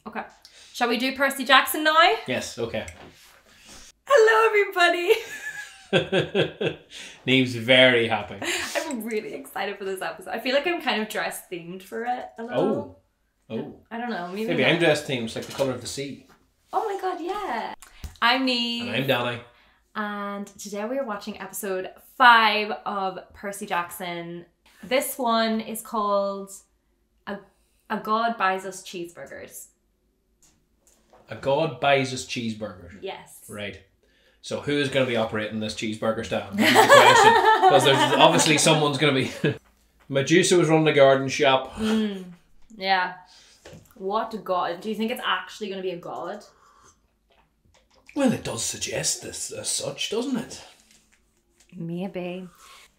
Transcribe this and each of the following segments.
Okay. Shall we do Percy Jackson now? Yes, okay. Hello, everybody. Niamh's very happy. I'm really excited for this episode. I feel like I'm kind of dress themed for it a little. Oh. I don't know. Maybe I'm dress themed. It's like the colour of the sea. Oh my god, yeah. I'm Niamh. And I'm Danny. And today we are watching episode 5 of Percy Jackson. This one is called A God Buys Us Cheeseburgers. A God Buys Us Cheeseburgers. Yes. Right. So who is going to be operating this cheeseburger stand? That's the question. Because there's obviously someone's going to be... Medusa was running the garden shop. Yeah. What a god. Do you think it's actually going to be a god? Well, it does suggest this as such, doesn't it? Maybe.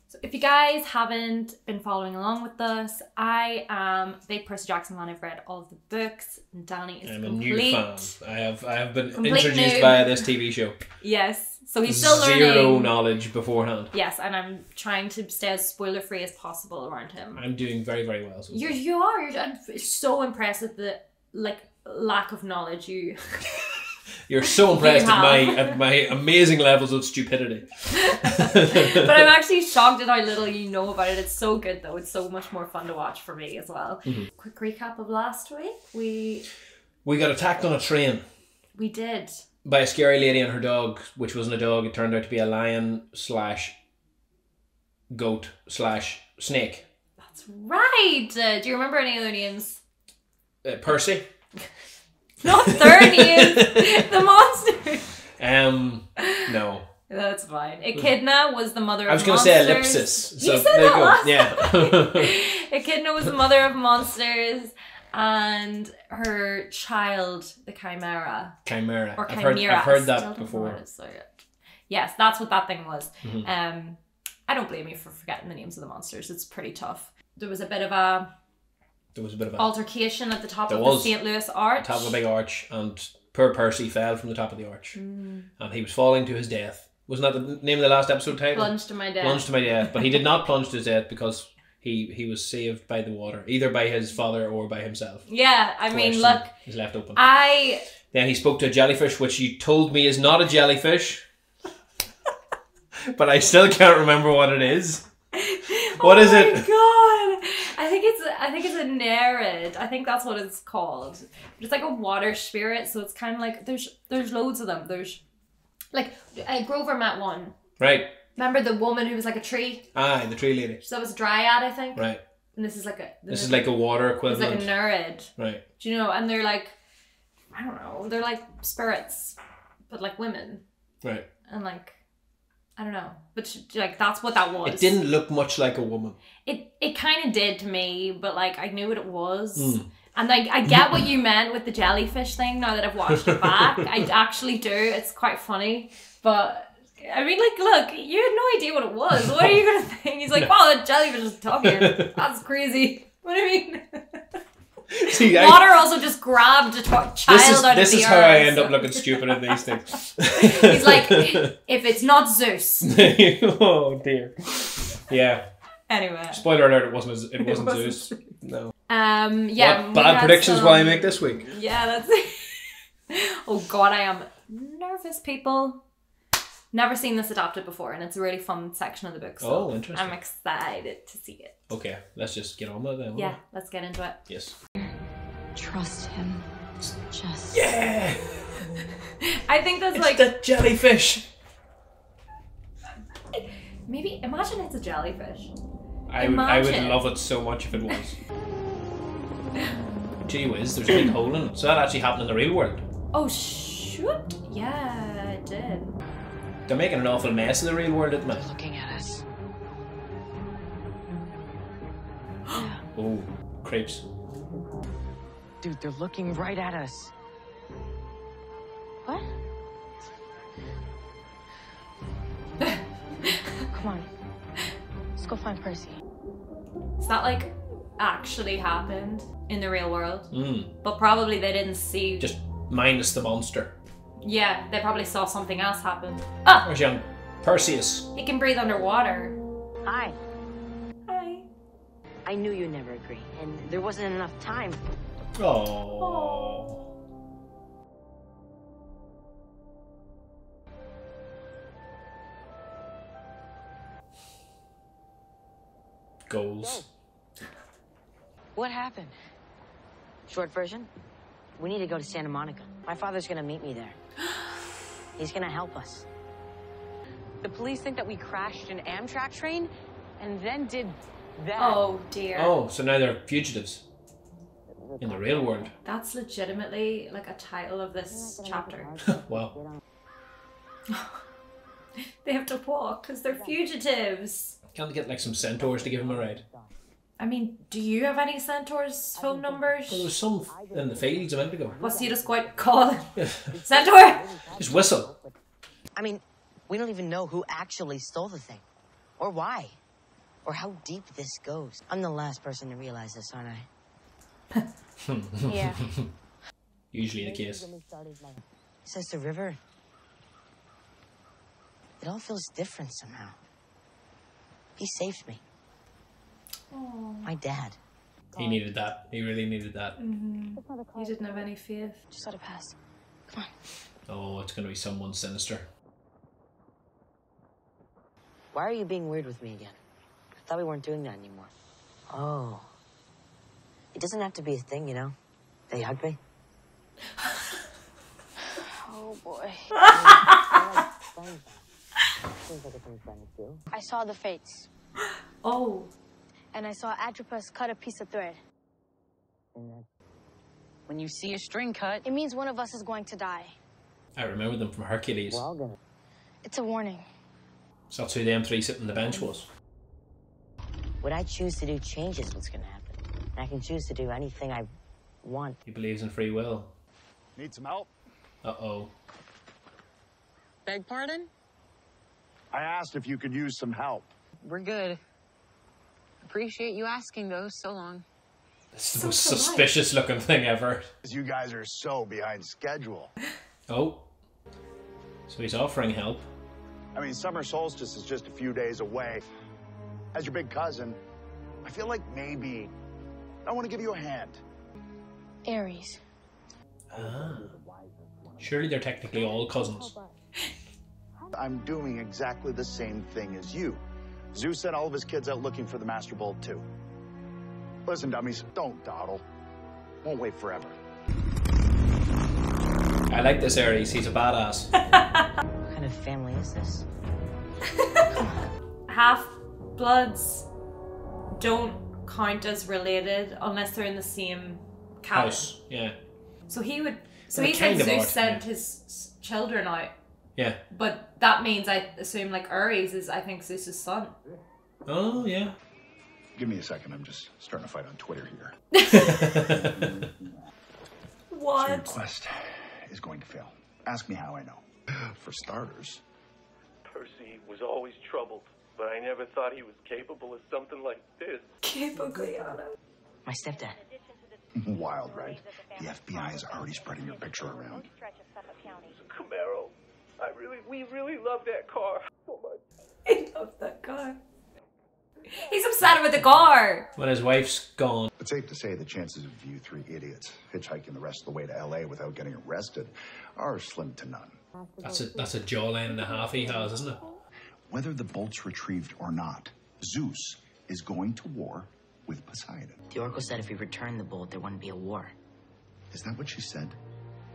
So if you guys haven't been following along with us, I am a big Percy Jackson fan. I've read all of the books, and Danny is I'm a new fan. I have been introduced noob. via this TV show. Yes. So he's still learning. Zero knowledge beforehand. Yes, and I'm trying to stay as spoiler free as possible around him. I'm doing very, very well. So You are. I'm so impressed with the lack of knowledge you. You're so impressed at my amazing levels of stupidity. But I'm actually shocked at how little you know about it. It's so good though. It's so much more fun to watch for me as well. Quick recap of last week. We got attacked on a train. We did. By a scary lady and her dog, which wasn't a dog. It turned out to be a lion / goat / snake. That's right. Do you remember any other names? Percy. Not their names. The monsters. No. That's fine. Echidna was the mother of monsters. I was going to say ellipsis. So you said that last Yeah. Echidna was the mother of monsters, and her child, the Chimera. Chimera. Or Chimera. I've heard that before. Yes, that's what that thing was. I don't blame you for forgetting the names of the monsters. It's pretty tough. There was a bit of a altercation at the top of the St. Louis Arch. Top of a big arch, and poor Percy fell from the top of the arch. And he was falling to his death. Wasn't that the name of the last episode title? Plunge to my death. Plunge to my death. But he did not plunge to his death because he was saved by the water, either by his father or by himself. Yeah, I mean, look. He's left open. Then he spoke to a jellyfish, which you told me is not a jellyfish. But I still can't remember what it is. What is it? Oh my god! I think it's a nereid. I think that's what it's called. It's like a water spirit, so it's kind of like there's loads of them. There's like Grover met one. Right. Remember the woman who was like a tree? Aye, the tree lady. So that was a dryad, I think. Right. And this is like a water equivalent. It's like a nereid. Right. Do you know? And they're like, I don't know. They're like spirits, but like women. Right. And like, I don't know, but like that's what that was. It didn't look much like a woman. It kind of did to me, but like I knew what it was. And like I get what you meant with the jellyfish thing now that I've watched it back. I actually do. It's quite funny. But I mean, like, look, you had no idea what it was. What are you going to think? He's like, wow, that jellyfish is talking. That's crazy. What do you mean? See, Water also just grabbed a child out of the earth. This is how I end up looking stupid at these things. He's like, if it's not Zeus. Oh dear. Yeah. Anyway. Spoiler alert, it wasn't Zeus. No. Yeah. What bad predictions will I make this week? Yeah, that's it. Oh god, I am nervous, people. Never seen this adapted before, and it's a really fun section of the book. So interesting. I'm excited to see it. Okay, let's just get on with it then. Yeah, let's get into it. Yes. Trust him. Just... Yeah! I think that's it's the jellyfish! Maybe, imagine it's a jellyfish. I would love it so much if it was. Gee whiz, there's a big hole in it. So that actually happened in the real world. Oh shoot! Yeah, it did. They're making an awful mess in the real world at the minute. Looking at us. Oh, creeps. Dude, they're looking right at us. What? Come on. Let's go find Percy. Is that like actually happened in the real world? But probably they didn't see. Just minus the monster. Yeah, they probably saw something else happen. Ah! There's young Perseus. He can breathe underwater. Hi. Hi. I knew you'd never agree, and there wasn't enough time. Oh. Goals. What happened? Short version? We need to go to Santa Monica. My father's gonna meet me there. He's gonna help us. The police think that we crashed an Amtrak train and then did that. Oh dear. Oh, so now they're fugitives in the real world. That's legitimately like a title of this chapter. Wow. They have to walk because they're fugitives. Can't they get like some centaurs to give them a ride? I mean, do you have any centaurs' phone numbers? Well, there was some in the fields a minute ago. What's you just go out and call it? Centaur! Just whistle. I mean, we don't even know who actually stole the thing. Or why. Or how deep this goes. I'm the last person to realize this, aren't I? Yeah. Usually the case. Since the river, it all feels different somehow. He saved me. Aww. My dad. He needed that. He really needed that. You didn't have any faith. Just let it pass. Come on. Oh, it's going to be someone sinister. Why are you being weird with me again? I thought we weren't doing that anymore. Oh. It doesn't have to be a thing, you know? They hug me. Oh boy. I saw the fates. Oh. And I saw Atropus cut a piece of thread. When you see a string cut, It means one of us is going to die. I remember them from Hercules. It's a warning. So that's who them three sitting on the bench was. what I choose to do changes what's gonna happen. And I can choose to do anything I want. He believes in free will. Need some help? Uh-oh. Beg pardon? I asked if you could use some help. We're good. Appreciate you asking, though. So long. It's the So most polite. suspicious looking thing ever. You guys are so behind schedule. Oh. So he's offering help. I mean, summer solstice is just a few days away. As your big cousin, I feel like maybe I want to give you a hand. Aries. Ah. Surely they're technically all cousins. I'm doing exactly the same thing as you. Zeus sent all of his kids out looking for the Master Bolt too. Listen, dummies, don't dawdle. Won't wait forever. I like this Ares. He's a badass. What kind of family is this? Half-bloods don't count as related unless they're in the same cabin. House. Yeah. So he would. So Well, he said kind of Zeus odd, sent yeah. his children out, Yeah. but that means I assume like Ares is I think Zeus's son. Oh, yeah. Give me a second, I'm just starting to fight on Twitter here. So your What? quest is going to fail. Ask me how I know. For starters, Percy was always troubled, but I never thought he was capable of something like this. My stepdad. wild, right? The FBI is already spreading your picture around. Camaro, we really love that car so much. He loves that car. He's upset with the car. When his wife's gone. It's safe to say the chances of you three idiots hitchhiking the rest of the way to LA without getting arrested are slim to none. That's a jawline and a half he has, isn't it? Whether the bolt's retrieved or not, Zeus is going to war with Poseidon. The Oracle said if we returned the bolt, there wouldn't be a war. Is that what she said?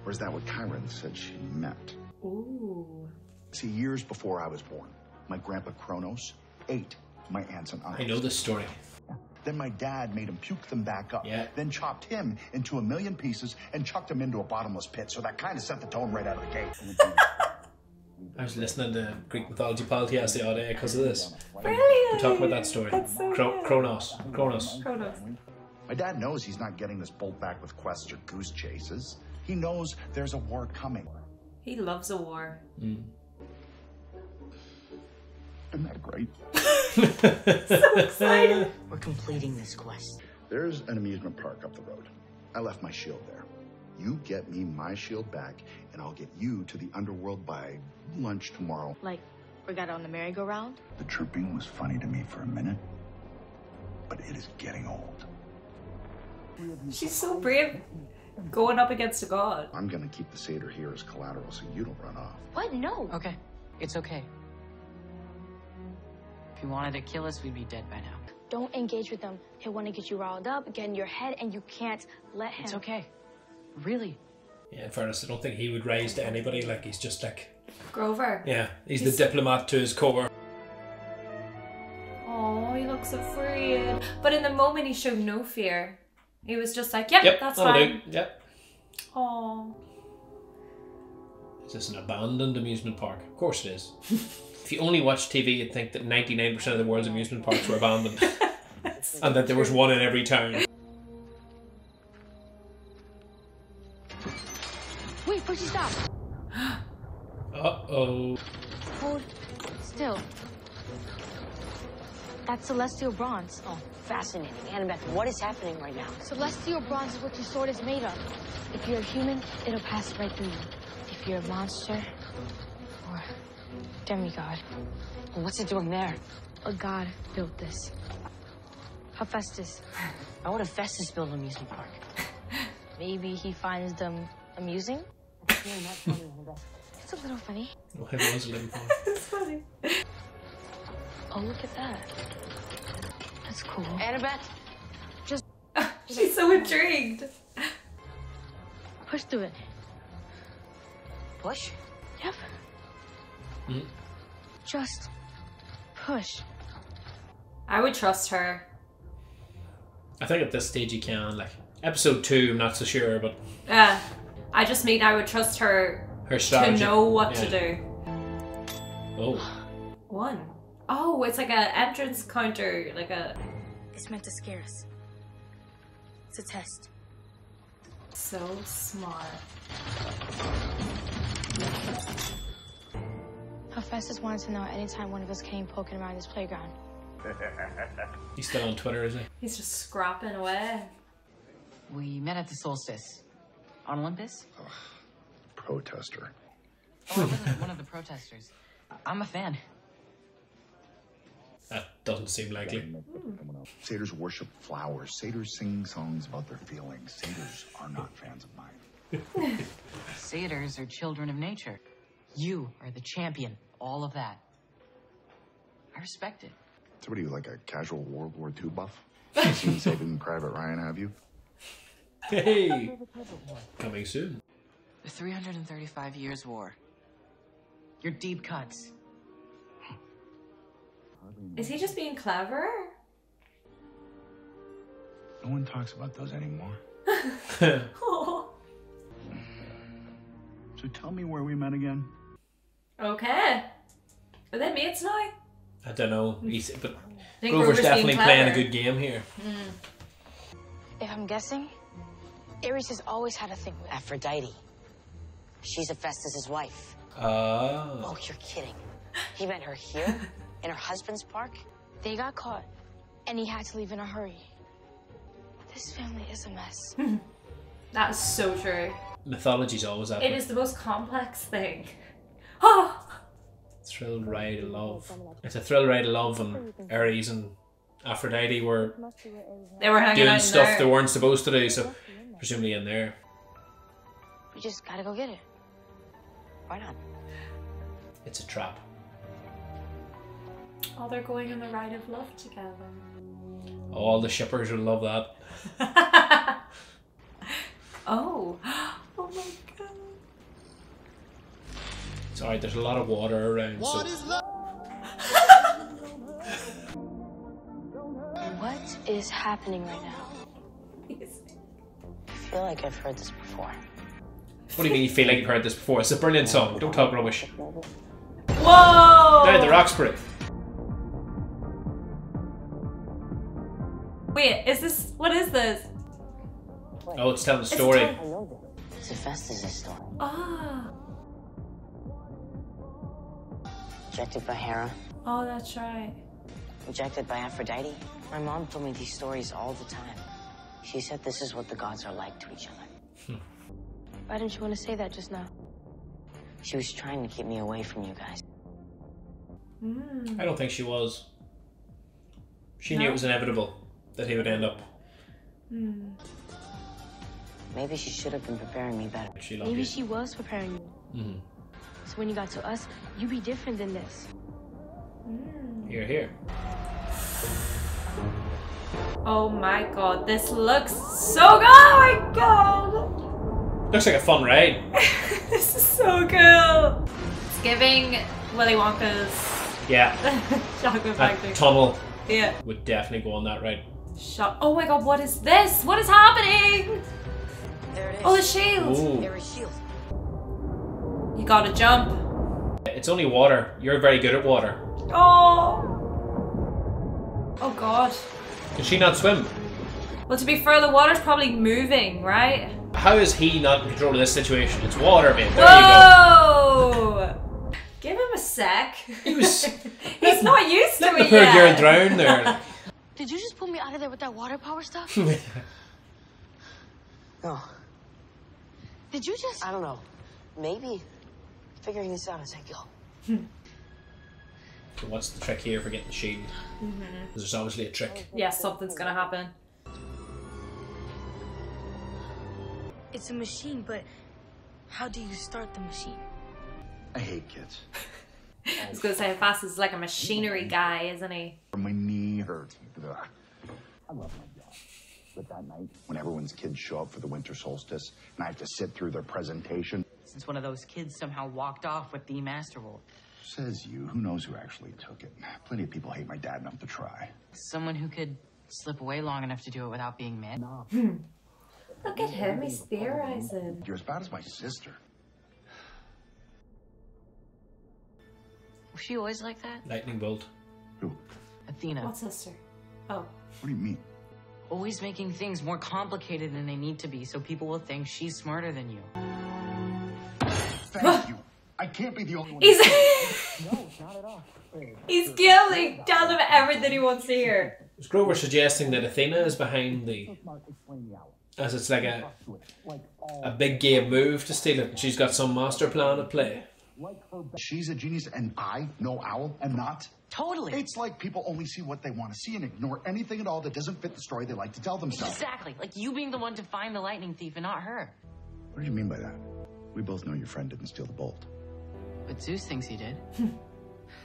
Or is that what Chiron said she meant? Ooh. See, years before I was born, my grandpa Kronos ate my aunts and uncles. I know this story. Then my dad made him puke them back up. Yeah. Then chopped him into 1,000,000 pieces and chucked him into a bottomless pit. So that kind of set the tone right out of the gate. I was listening to Greek Mythology podcast the other day because of this. Brilliant. We're talking about that story. That's so Kronos. Kronos. My dad knows he's not getting this bolt back with quests or goose chases. He knows there's a war coming. He loves a war. Mm. Isn't that great? So excited. We're completing this quest. There's an amusement park up the road. I left my shield there. You get me my shield back, and I'll get you to the underworld by lunch tomorrow. Like, we got on the merry-go-round? The chirping was funny to me for a minute, but it is getting old. She's so brave. Going up against a god. I'm gonna keep the satyr here as collateral so you don't run off. What? No. Okay. It's okay. If you wanted to kill us, we'd be dead by now. Don't engage with him. He'll want to get you riled up, get in your head, and you can't let him. It's okay. Really. Yeah, in fairness, I don't think he would rise to anybody. Like, he's just like... Grover. Yeah, he's the diplomat to his core. Oh, he looks afraid. But in the moment, he showed no fear. He was just like, yep, that's that'll fine. do. Yep. Oh. Is this an abandoned amusement park? Of course it is. If you only watch TV, you'd think that 99% of the world's amusement parks were abandoned. And that there was one in every town. Wait, Percy, stop. Uh-oh. Hold still. That's celestial bronze. Oh, fascinating. Annabeth, what is happening right now? Celestial bronze is what your sword is made of. If you're a human, it'll pass right through you. If you're a monster or demigod. Well, what's it doing there? A god built this. Hephaestus. Why would Hephaestus build an amusement park? Maybe he finds them amusing? It's a little funny. Well, it was a little fun. It's funny. Oh, look at that. That's cool. Annabeth? Just She's so intrigued. push through it. Push? Yep. Mm. Just push. I would trust her. I think at this stage you can. Like, episode 2, I'm not so sure, but... I just mean I would trust her strategy. to know what to do. Oh. 1. Oh, it's like a entrance counter, like a... It's meant to scare us. It's a test. So smart. Hephaestus wanted to know anytime one of us came poking around this playground. He's still on Twitter, is he? He's just scrapping away. We met at the solstice. On Olympus? Protester. Oh, I wasn't one of the protesters. I'm a fan. That doesn't seem likely. Satyrs worship flowers. Satyrs sing songs about their feelings. Satyrs are not fans of mine. Satyrs are children of nature. You are the champion. All of that. I respect it. So what are you, like a casual World War II buff? You seen Saving Private Ryan, have you? Hey! Coming soon. The 335 Years' War. Your deep cuts. Is he just being clever? No one talks about those anymore. Oh. So tell me where we met again. Okay. Are they mates now? I don't know. But think Grover's Grover's definitely being playing a clever. good game here. If I'm guessing, Ares has always had a thing with Aphrodite. She's Hephaestus' wife. Ah. Oh, you're kidding. He met her here? In her husband's park? They got caught, and he had to leave in a hurry. This family is a mess. That's so true. Mythology's always that. It is the most complex thing. Oh! Thrill ride of love. It's a thrill ride of love, and Ares and Aphrodite were They were hanging doing out in stuff there. they weren't supposed to do, so presumably in there. We just gotta go get it. Why not? It's a trap. Oh, they're going on the ride of love together. All the shippers will love that. Oh. Oh my god. Sorry, there's a lot of water around, so... What is happening right now? I feel like I've heard this before. What do you mean you feel like you've heard this before? It's a brilliant song. Don't talk rubbish. Whoa! Down the Roxbury. Wait, is this... What is this? Oh, it's telling the story. I know this. It's Hephaestus' story. Ah. Rejected by Hera, Oh, that's right. rejected by Aphrodite. My mom told me these stories all the time. She said this is what the gods are like to each other. Why didn't you want to say that just now? She was trying to keep me away from you guys. I don't think she was. She knew No? it was inevitable that he would end up. Maybe she should have been preparing me better. She loved Maybe you. she was preparing you. So when you got to us, you'd be different than this. Here, here. Oh my god, this looks so good! Oh my god! Looks like a fun ride. This is so cool! It's giving Willy Wonka's Yeah. chocolate A factory. tunnel Yeah. would definitely go on that ride. Oh my god, what is this? What is happening? There it is. Oh, the shield! Ooh. There is shield. You gotta jump. It's only water. You're very good at water. Oh! Oh god. Can she not swim? Well, to be fair, the water's probably moving, right? How is he not in control of this situation? It's water, man. There you go. Whoa! Give him a sec. He was... He's not used to Let the it poor girl yet. drown there. Did you just pull me out of there with that water power stuff? No, Did you just... I don't know. Maybe figuring this out as I go. So what's the trick here for getting the shield? There's obviously a trick. Yeah, something's gonna happen. It's a machine, but how do you start the machine? I hate kids. I was gonna say Hephaestus is like a machinery guy, isn't he? My knee hurts. Ugh. I love my job. But that night, when everyone's kids show up for the winter solstice, and I have to sit through their presentation. Since one of those kids somehow walked off with the Mastervolt. Says you. Who knows who actually took it? Plenty of people hate my dad enough to try. Someone who could slip away long enough to do it without being mad. Look at him, he's theorizing. You're as bad as my sister. Was she always like that? Lightning bolt. Who? Athena. What sister? Oh. What do you mean? Always making things more complicated than they need to be so people will think she's smarter than you. Thank you. I can't be the only one. He's He's guilty. Tell him everything he wants to hear. Is Grover suggesting that Athena is behind the... As it's like a big game move to steal it. She's got some master plan at play. She's a genius and I, no owl, am not. Totally. It's like people only see what they want to see and ignore anything at all that doesn't fit the story they like to tell themselves. Exactly. Like you being the one to find the lightning thief and not her. What do you mean by that? We both know your friend didn't steal the bolt. But Zeus thinks he did.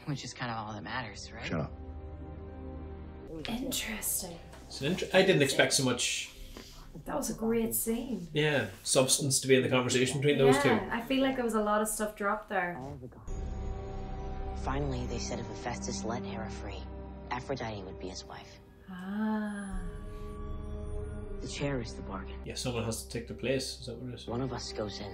Which is kind of all that matters, right? Shut up. Interesting. I didn't expect so much, That was a great scene. yeah, substance to be in the conversation between those two. I feel like there was a lot of stuff dropped there. Finally, they said if Hephaestus let Hera free, Aphrodite would be his wife. Ah. The chair is the bargain. Yeah, someone has to take their place. Is that what it is? One of us goes in,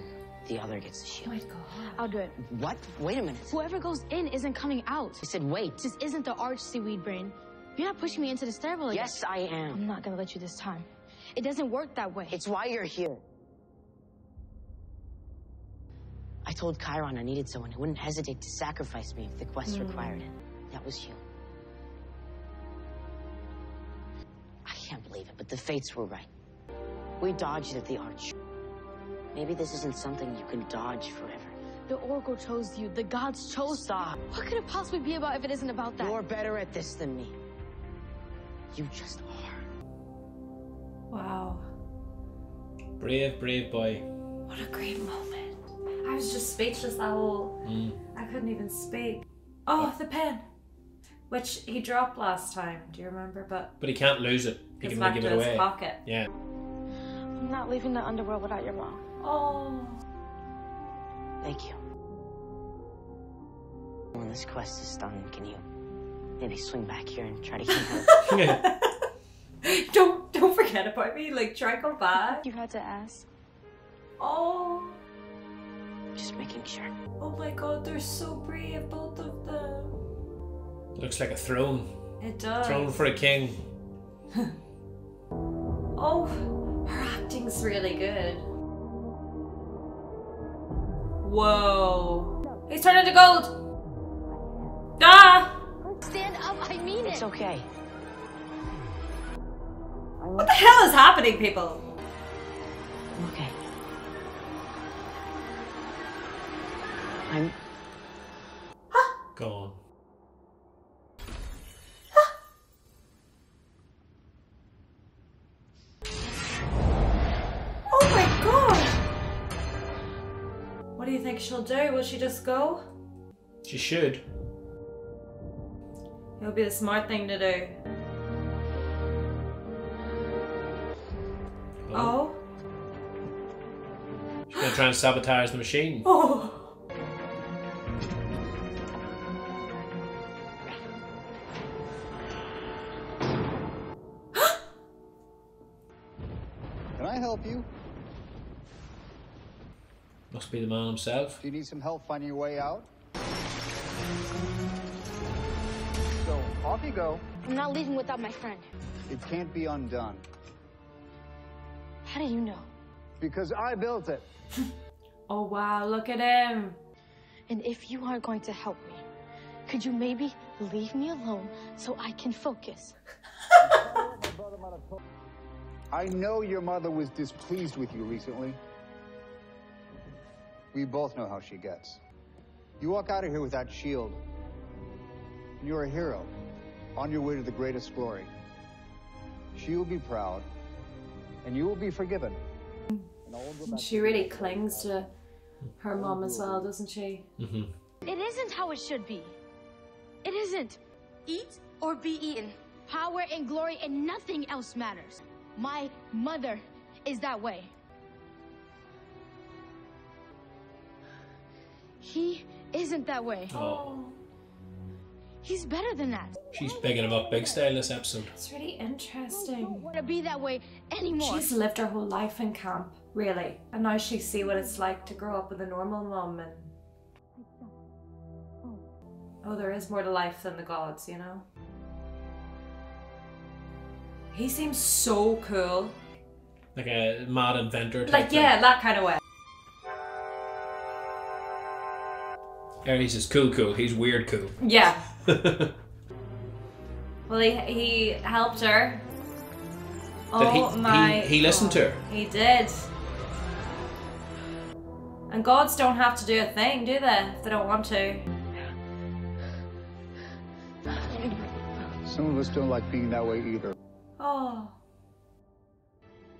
the other gets the Oh my shield. god. I'll do it. What? Wait a minute. Whoever goes in isn't coming out. I said wait. This isn't the arch seaweed brain. You're not pushing me into the stairwell again. Yes, I am. I'm not gonna let you this time. It doesn't work that way. It's why you're here. I told Chiron I needed someone who wouldn't hesitate to sacrifice me if the quest required it. That was you. I can't believe it, but the fates were right. We dodged at the arch. Maybe this isn't something you can dodge forever. The Oracle chose you. The gods chose. Stop. What could it possibly be about if it isn't about that? You're better at this than me. You just are. Wow. Brave, brave boy. What a great moment. I was just speechless that whole... I couldn't even speak. Oh, the pen. Which he dropped last time. Do you remember? But But he can't lose it. He it's can back give to it his away. pocket. Yeah. I'm not leaving the underworld without your mom. Oh. Thank you. When this quest is done, can you maybe swing back here and try to keep her? Don't forget about me. Like, try to come back. You had to ask. Oh. Just making sure. Oh my god, they're so brave, both of them. Looks like a throne. It does. Throne for a king. Oh, her acting's really good. Whoa. He's turned into gold. Ah! Stand up, I mean it. It's okay. What the hell is happening, people? I'm okay. I'm... Go on. Oh my god! What do you think she'll do? Will she just go? She should. It would be the smart thing to do. Oh. She's going to try and sabotage the machine. Oh. Can I help you? Must be the man himself. Do you need some help finding your way out? So, off you go. I'm not leaving without my friend. It can't be undone. How do you know? Because I built it. Oh wow, look at him. And if you aren't going to help me, could you maybe leave me alone so I can focus? I know your mother was displeased with you recently. We both know how she gets. You walk out of here with that shield, and you're a hero, on your way to the greatest glory. She will be proud, and you will be forgiven. She really clings to her mom as well, doesn't she? Mm-hmm. It isn't how it should be. It isn't. Eat or be eaten. Power and glory and nothing else matters. My mother is that way. He isn't that way. Oh. He's better than that. She's bigging him up big style this episode. It's really interesting. I don't want to be that way anymore. She's lived her whole life in camp, really. And now she see what it's like to grow up with a normal mum and... Oh, there is more to life than the gods, you know? He seems so cool. Like a mad inventor type Like, thing. yeah, that kind of way. Ares is cool. He's weird cool. Yeah. Well, he helped her. Oh my... He listened to her. He did. And gods don't have to do a thing, do they? If they don't want to. Some of us don't like being that way either. Oh.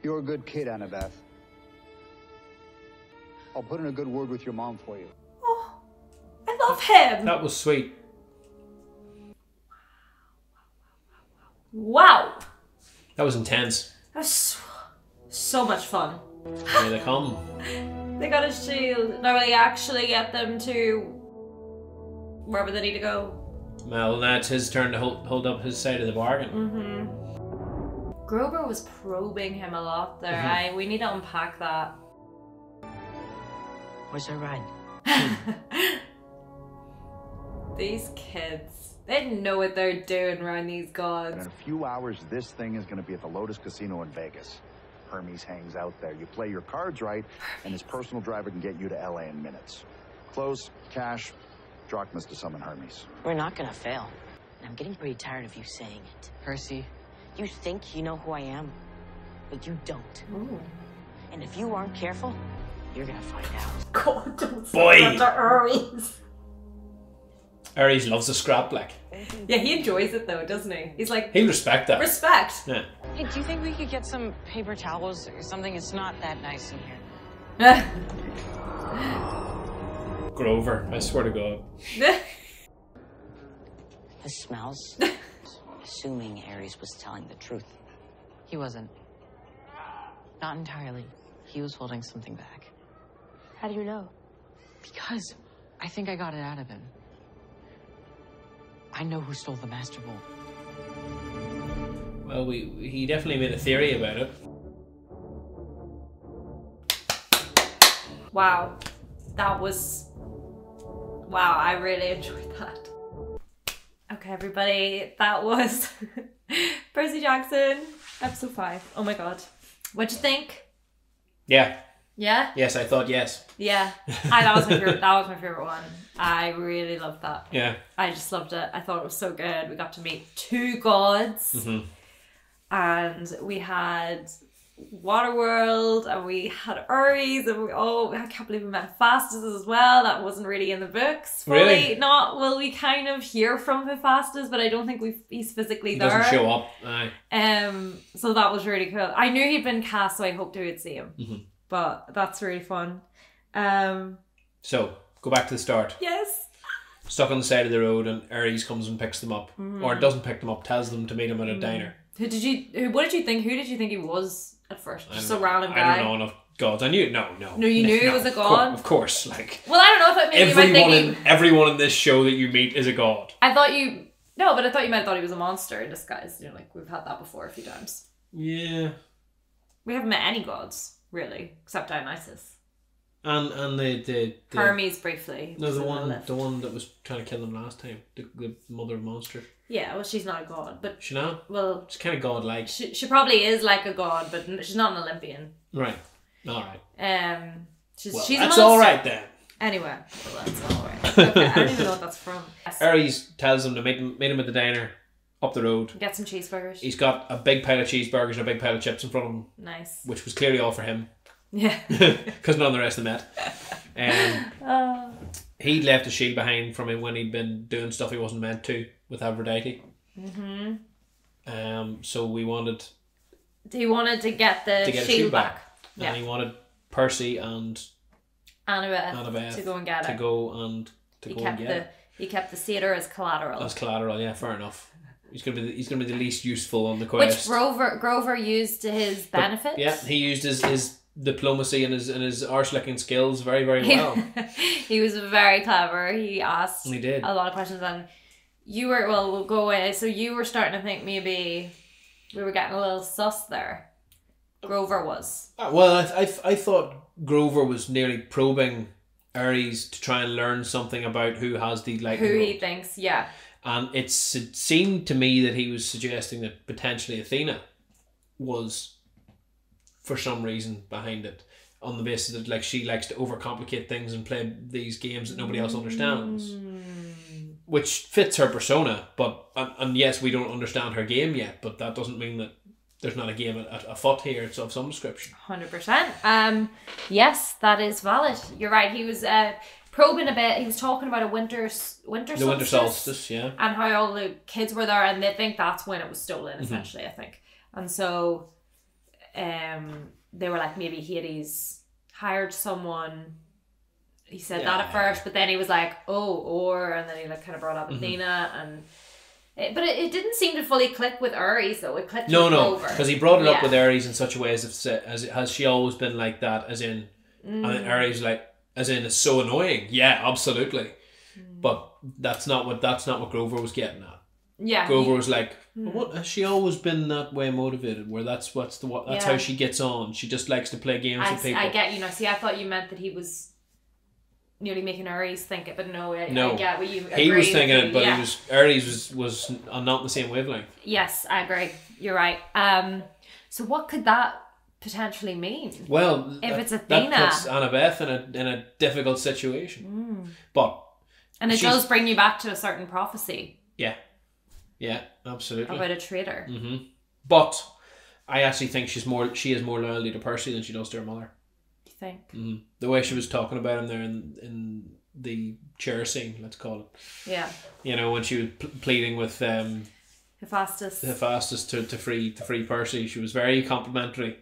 You're a good kid, Annabeth. I'll put in a good word with your mom for you. Oh. I love him. That was sweet. Wow. That was intense. That was so much fun. Here they come. They got a shield. Now will he actually get them to wherever they need to go? Well, now it's his turn to hold up his side of the bargain. Mm-hmm. Grover was probing him a lot there. We need to unpack that. Where's our ride? These kids, they didn't know what they're doing around these gods. In a few hours, this thing is going to be at the Lotus Casino in Vegas. Hermes hangs out there. You play your cards right, and his personal driver can get you to LA in minutes. Close, cash, drachmas to summon Hermes. We're not gonna fail. And I'm getting pretty tired of you saying it. Percy, You think you know who I am, but you don't. Ooh. And if you aren't careful, you're gonna find out. God, don't Boy. say that to Ares. Ares loves a scrap, like. Yeah, he enjoys it though, doesn't he? He's like, He'll respect that. respect. Yeah. hey, do you think we could get some paper towels or something? It's not that nice in here. Grover, I swear to God. The smells. Assuming Ares was telling the truth. He wasn't. Not entirely. He was holding something back. How do you know? Because I think I got it out of him. I know who stole the Master Bowl. Well, he definitely made a theory about it. Wow. That was... Wow, I really enjoyed that. Okay, everybody, that was Percy Jackson, episode 5. Oh my god. What'd you think? Yeah. Yeah? Yes, I thought yes. Yeah. That was my favorite. That was my favorite one. I really loved that. Yeah. I just loved it. I thought it was so good. We got to meet 2 gods. Mm-hmm. And we had Waterworld, and we had Ares, and I can't believe we met Hephaestus as well. That wasn't really in the books. Fully. Really? Not, well, we kind of hear from Hephaestus, but I don't think he's physically there. He doesn't show up. Aye. So that was really cool. I knew he'd been cast, so I hoped we would see him. Mm-hmm. But that's really fun. So, go back to the start. Yes. Stuck on the side of the road, and Ares comes and picks them up. Mm-hmm. Or doesn't pick them up, tells them to meet him at a diner. What did you think? Who did you think he was? at first? Just a random guy. I don't know enough gods. I knew no. No, you knew he was a god? Of course, like. Well, I don't know if it maybe everyone in this show that you meet is a god. I thought you might have thought he was a monster in disguise. You know, like we've had that before a few times. Yeah. We haven't met any gods, really, except Dionysus. And the Hermes briefly. No, the one that was trying to kill them last time. The mother of monsters. Yeah, well, she's not a god, but she not. Well, she's kind of god-like. She probably is like a god, but she's not an Olympian. Right. All right. She's that's a monster. all right then. Anyway, well, that's all right. Okay, I don't even know what that's from. Ares tells him to meet him at the diner up the road. Get some cheeseburgers. He's got a big pile of cheeseburgers and a big pile of chips in front of him. Nice. Which was clearly all for him. Yeah. Because none of the rest of them met. He'd left a shield behind from him when he'd been doing stuff he wasn't meant to with Aphrodite. So he wanted to get the shield back. Yeah. And he wanted Percy and Annabeth to go and get it. He kept the satyr as collateral. As collateral, yeah, fair enough. He's gonna be the least useful on the quest. Which Grover used to his benefit. Yeah, he used his diplomacy and his arse-licking skills very, very well. He was very clever. He asked he did a lot of questions, and you were we'll go away. So you were starting to think maybe we were getting a little sus there. Grover was. Well, I thought Grover was nearly probing Ares to try and learn something about who has the lightning rod. He thinks, yeah. And it seemed to me that he was suggesting that potentially Athena was, for some reason, behind it, on the basis that like she likes to overcomplicate things and play these games that nobody else understands, which fits her persona. But and yes, we don't understand her game yet, but that doesn't mean that there's not a game afoot here. It's of some description. 100%. Yes, that is valid. You're right. He was probing a bit. He was talking about a winter solstice, yeah, and how all the kids were there, and they think that's when it was stolen. Essentially, I think, and so, they were like maybe Hades hired someone. He said that at first, but then he was like, and then he like kind of brought up Athena and. But it didn't seem to fully click with Ares though. It clicked with Grover. Because he brought it up with Ares in such a way as has she always been like that? As in, and then Ares like as in it's so annoying. Yeah, absolutely. But that's not what Grover was getting at. Yeah, Grover was like, what has she always been that way motivated? Where that's how she gets on. She just likes to play games with people. I get you now. See, I thought you meant that he was nearly making Ares think it, but no, I get what you agree. He was thinking it, but Ares was not the same wavelength. Yes, I agree. You're right. So what could that potentially mean? Well, if it's Athena, that puts Annabeth in a difficult situation. But and it does bring you back to a certain prophecy. Yeah, absolutely. About a traitor. But I actually think she has more loyalty to Percy than she does to her mother. Think the way she was talking about him there in the chair scene, let's call it. Yeah. You know, when she was pleading with Hephaestus to free Percy, she was very complimentary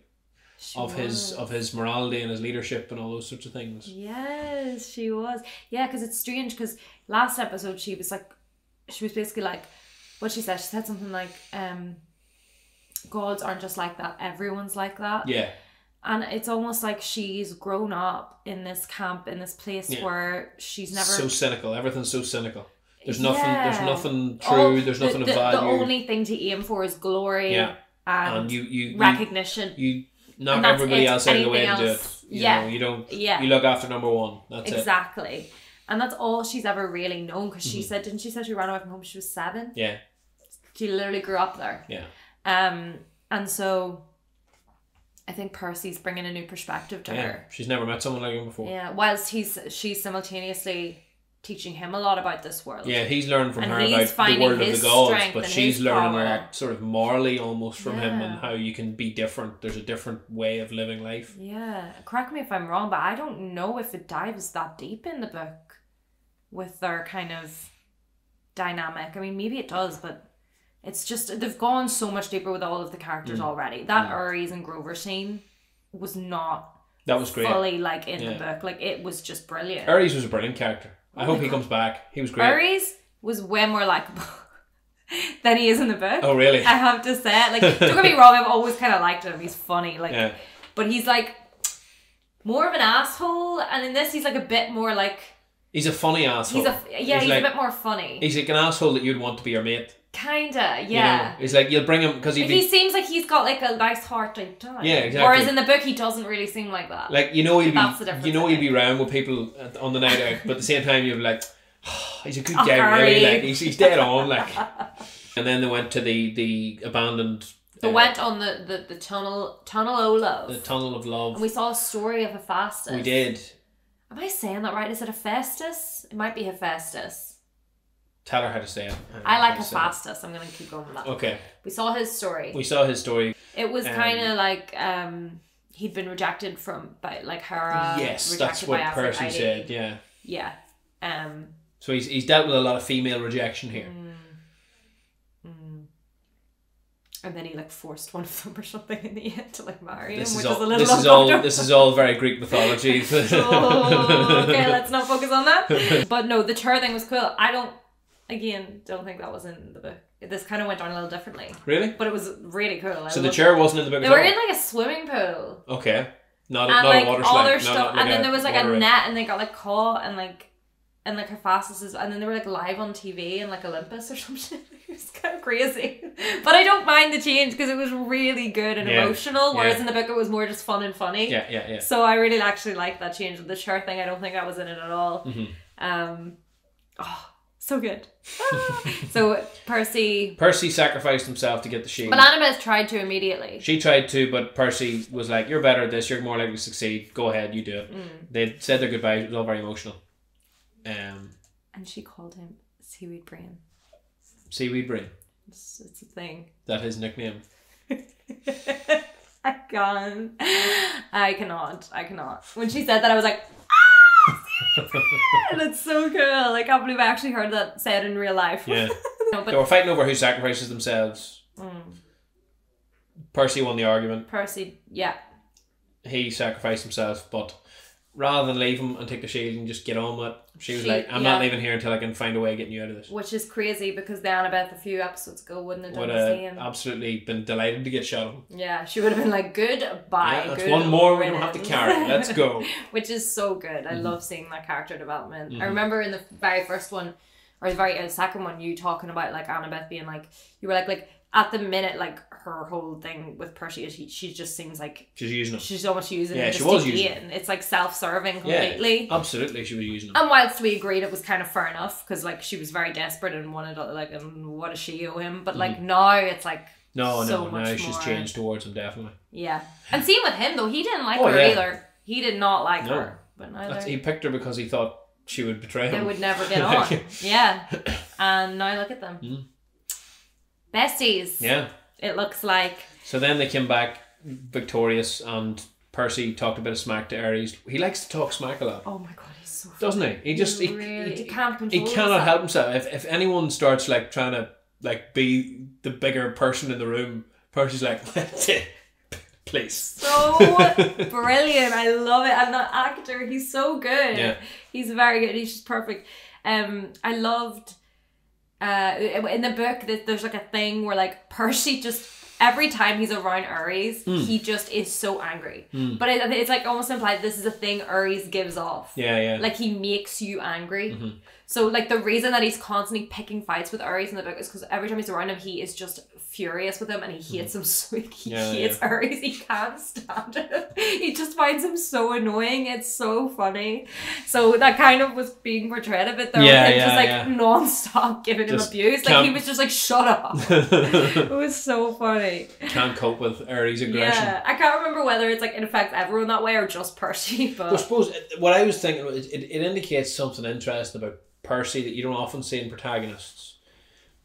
of his morality and his leadership and all those sorts of things. Yes, she was. Yeah, because it's strange. Because last episode she was basically like, what she said. She said something like, "Gods aren't just like that. Everyone's like that." Yeah. And it's almost like she's grown up in this camp, in this place where she's never... So cynical. Everything's so cynical. There's nothing true. There's nothing of value. The only thing to aim for is glory and you recognition. You knock everybody else out of the way to do it. You don't... Yeah. You look after number one. That's it. Exactly. And that's all she's ever really known, because she said... Didn't she say she ran away from home when she was 7? Yeah. She literally grew up there. Yeah. And so... I think Percy's bringing a new perspective to her. She's never met someone like him before. Yeah, whilst she's simultaneously teaching him a lot about this world. Yeah, he's learning from her about the world of the gods, but she's learning a lot sort of morally almost from him, and how you can be different. There's a different way of living life. Yeah, correct me if I'm wrong, but I don't know if it dives that deep in the book with their kind of dynamic. I mean, maybe it does, but... It's just, they've gone so much deeper with all of the characters already. That Ares and Grover scene was not that was great. Fully like in the book. Like, it was just brilliant. Ares was a brilliant character. I hope he comes back. He was great. Ares was way more likeable. than he is in the book. Oh, really? I have to say it. Like, don't get me wrong, I've always kind of liked him. He's funny, like, Yeah. but he's like more of an asshole, and in this he's like a bit more like. He's a funny asshole. He's like, a bit more funny. He's like an asshole that you'd want to be your mate. Kinda, yeah. You know, it's like you'll bring him because he seems like he's got like a nice heart type time. Yeah, exactly. Whereas in the book he doesn't really seem like that. Like he'll be round with people on the night out, but at the same time you're like, oh, he's a good guy, really. Like he's dead on, like. And then they went to the abandoned. They went on the tunnel of love. The tunnel of love. And we saw a story of Hephaestus. We did. Am I saying that right? Is it Hephaestus? It might be Hephaestus. Tell her how to say it. I like Hephaestus. I'm going to keep going with that. Okay. We saw his story. It was kind of like he'd been rejected by like Hera. Yes, that's what Percy said. Yeah. Yeah. So he's dealt with a lot of female rejection here. And then he like forced one of them or something in the end to like marry him, This which is is a little this is all very Greek mythology. Oh, okay, let's not focus on that. But no, the chair thing was cool. I don't think that was in the book. This kind of went on a little differently. Really? But it was really cool. So the chair wasn't in the book They at all? were in like a swimming pool. Okay. Not like, a water all slide. their stuff, and then there was like a water net, and they got like caught, and like Hephaestus, and then they were like live on TV in like Olympus or something. It was kind of crazy, but I don't mind the change because it was really good and emotional. Whereas in the book it was more just fun and funny. Yeah. So I really actually liked that change. The chair thing, I don't think that was in it at all. Mm-hmm. So good. So Percy sacrificed himself to get the shield. But Annabeth tried to immediately. She tried to, but Percy was like, "You're better at this. You're more likely to succeed. Go ahead, you do it." They said their goodbyes. It was all very emotional. And she called him Seaweed Brain. Seaweed Brain. It's a thing. That his nickname. I can't. I cannot. When she said that, I was like, Seaweed Brain! That's so cool. I can't believe I actually heard that said in real life. Yeah. No, but they were fighting over who sacrifices themselves. Percy won the argument. Percy, yeah. He sacrificed himself, but rather than leave him and take the shield and just get on with it, she was like, I'm not leaving here until I can find a way of getting you out of this. Which is crazy because the Annabeth a few episodes ago wouldn't have done the same. Absolutely been delighted to get shot of him. Yeah, she would have been like, goodbye. Yeah, that's one more we don't have to carry. Let's go. Which is so good. I love seeing that character development. I remember in the very first one, or the second one, you talking about like Annabeth being like, you were like at the minute, like her whole thing with Percy is she just seems like she's using him. She's so much using him. Yeah, she was using him. It's like self-serving completely. Yeah, absolutely, she was using him. And whilst we agreed it was kind of fair enough because like she was very desperate and wanted like, and what does she owe him? But like now it's like no, much she's more. changed towards him definitely. Yeah, and same with him though. He didn't like her either. He did not like her. But neither. He picked her because he thought she would betray him. They would never get on. Yeah, and now look at them, besties. Yeah. It looks like. So then they came back victorious, and Percy talked a bit of smack to Ares. He likes to talk smack a lot. Oh my god, he's so funny. Doesn't he? He can't control He cannot help himself. If anyone starts like trying to like be the bigger person in the room, Percy's like, that's it. Please. So brilliant. I love it. And that actor, he's so good. Yeah. He's very good. He's just perfect. I loved in the book there's like a thing where like Percy just every time he's around Ares he just is so angry, but it's like almost implied this is a thing Ares gives off. Like he makes you angry. So like the reason that he's constantly picking fights with Ares in the book is because every time he's around him he is just furious with him and he hates him so he hates Ares. He can't stand it. He just finds him so annoying. It's so funny. So that kind of was being portrayed a bit there. Just like non-stop giving him abuse. Like he was just like, shut up. It was so funny. Can't cope with Ares' aggression. Yeah, I can't remember whether it's like it affects everyone that way or just Percy. But I suppose what I was thinking it indicates something interesting about Percy that you don't often see in protagonists,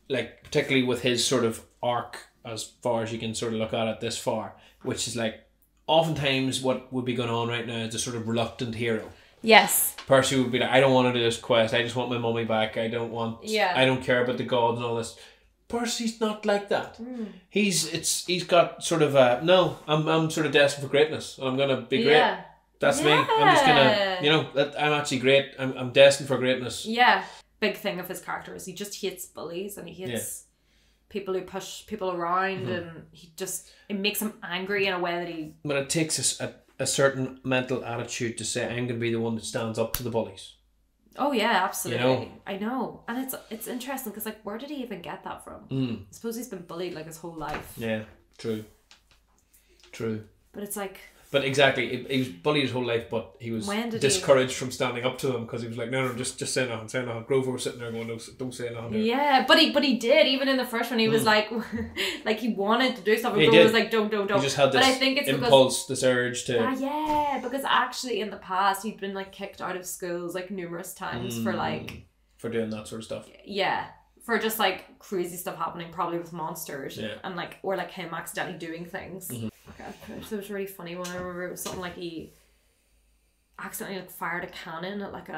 like particularly with his sort of arc as far as you can sort of look at it this far, which is like oftentimes what would be going on right now is the sort of reluctant hero. Yes. Percy would be like, I don't want to do this quest, I just want my mummy back, I don't care about the gods and all this. Percy's not like that. He's got sort of a no, I'm sort of destined for greatness and I'm gonna be great. That's me. I'm just gonna, I'm actually great. I'm destined for greatness. Yeah. Big thing of his character is he just hates bullies and he hates people who push people around, and it makes him angry in a way that he... But it takes a certain mental attitude to say, I'm going to be the one that stands up to the bullies. Oh yeah, absolutely. You know? I know. And it's interesting because, like, where did he even get that from? I suppose he's been bullied like his whole life. Yeah, true. But it's like... But exactly, he was bullied his whole life, but he was discouraged from standing up to him because he was like, no, just say nothing. Grover was sitting there going, no, don't say nothing. Yeah, but he did. Even in the first one, he was like he wanted to do stuff, and Grover was like, don't. He just had this impulse, this urge to... yeah, because actually in the past, he'd been like kicked out of schools like numerous times for like... For doing that sort of stuff. Yeah. For just like crazy stuff happening, probably with monsters, yeah. And like, or like him accidentally doing things. Okay, so it was really funny when I remember it was something like he accidentally like fired a cannon at like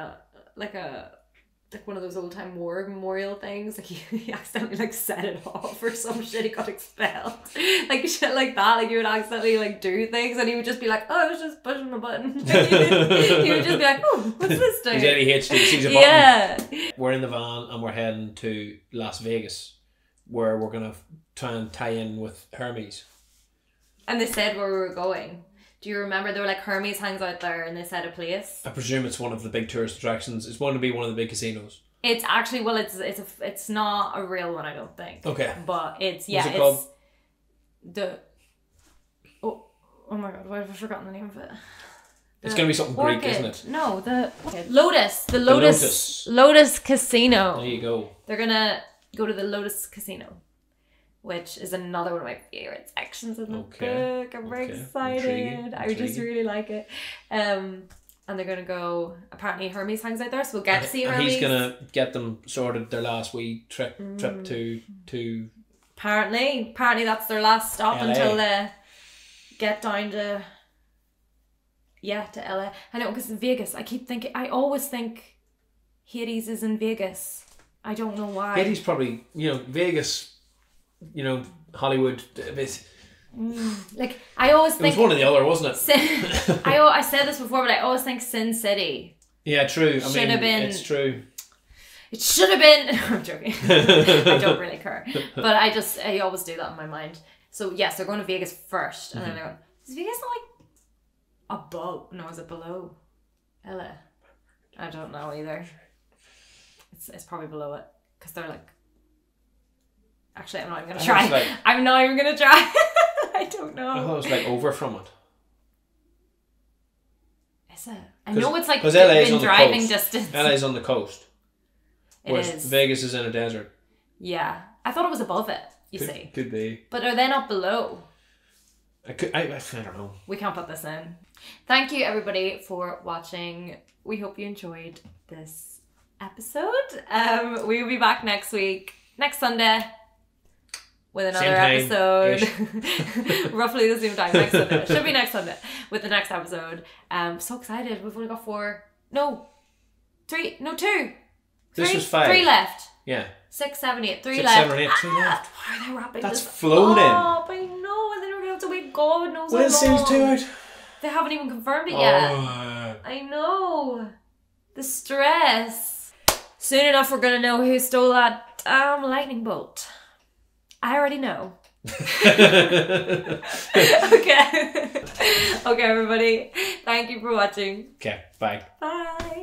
one of those old time war memorial things. Like he accidentally like set it off or some shit. He got expelled, like shit like that. Like he would accidentally like do things, and he would just be like, "Oh, I was just pushing a button." He would just be like, "Oh, what's this doing?" He's ADHD. Sees a button. Yeah. We're in the van and we're heading to Las Vegas, where we're gonna try and tie in with Hermes. And they said where we were going. Do you remember? They were like, Hermes hangs out there, and they said a place. I presume it's one of the big tourist attractions. It's going to be one of the big casinos. It's actually, well, it's not a real one, I don't think. Okay. But it's called? Oh my god, why have I forgotten the name of it? It's going to be something Greek, isn't it? No, the Lotus Casino. There you go. They're gonna go to the Lotus Casino, which is another one of my favorite sections of the book. I'm very excited. Intriguing. I just really like it. And they're gonna go. Apparently, Hermes hangs out there, so we'll get to see Hermes. He's gonna get them sorted their last wee trip to. Apparently, that's their last stop LA. Until they get down to. Yeah, to LA. I know, because Vegas. I always think Hades is in Vegas. I don't know why. Hades probably, Vegas. Hollywood. Like I always think it was one or the other, wasn't it? I said this before, but I always think Sin City. Yeah, true. Should have been. It's true. It should have been. I'm joking. I don't really care, but I always do that in my mind. So yes, they're going to Vegas first, and then they're going. Is Vegas not like above? No, is it below LA? I don't know either. It's probably below it because they're like. Actually, I'm not even gonna try. I'm not even gonna try. I don't know. I thought it was like over from it. Is it? I know it's like in driving distance. LA's on the coast. It is. Vegas is in a desert. Yeah, I thought it was above it. See, could be. But are they not below? I don't know. We can't put this in. Thank you everybody for watching. We hope you enjoyed this episode. We will be back next Sunday. With another episode. Roughly the same time. Next Sunday. Should be next Sunday. With the next episode. So excited. We've only got 2. This was 5. 3 left. Yeah. 6, 7, 8. 3 6, left. 7, 8. 3 left. Why are they wrapping That's this flown in. up? I know. And then we're going to have to wait God knows how long. When seems 2 out? They haven't even confirmed it yet. Oh. I know. The stress. Soon enough we're going to know who stole that lightning bolt. I already know. Okay. Okay, everybody. Thank you for watching. Okay, bye. Bye.